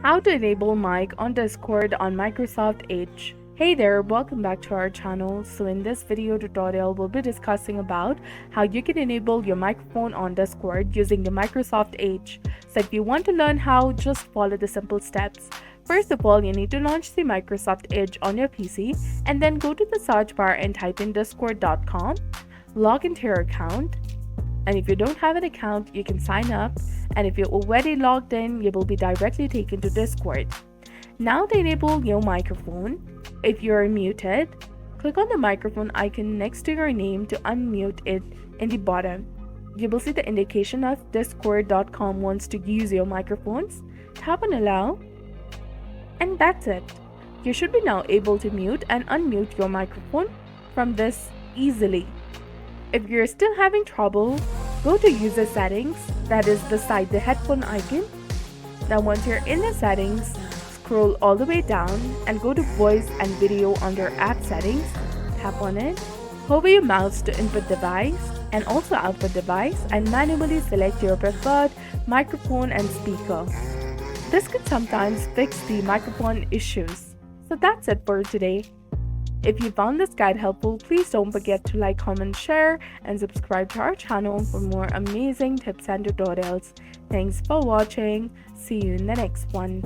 How to enable mic on Discord on Microsoft Edge. Hey there, welcome back to our channel. So in this video tutorial, we'll be discussing about how you can enable your microphone on Discord using the Microsoft Edge. So if you want to learn how, just follow the simple steps. First of all, you need to launch the Microsoft Edge on your PC and then go to the search bar and type in discord.com, log into your account. And if you don't have an account, you can sign up, and if you're already logged in, you will be directly taken to Discord. Now to enable your microphone, if you're muted, click on the microphone icon next to your name to unmute it in the bottom. You will see the indication of discord.com wants to use your microphones. Tap on allow, and that's it. You should be now able to mute and unmute your microphone from this easily. If you're still having trouble, go to user settings, that is beside the headphone icon. Now once you're in the settings, scroll all the way down and go to voice and video under app settings. Tap on it, hover your mouse to input device and also output device and manually select your preferred microphone and speaker. This could sometimes fix the microphone issues. So that's it for today. If you found this guide helpful, please don't forget to like, comment, share, and subscribe to our channel for more amazing tips and tutorials. Thanks for watching. See you in the next one.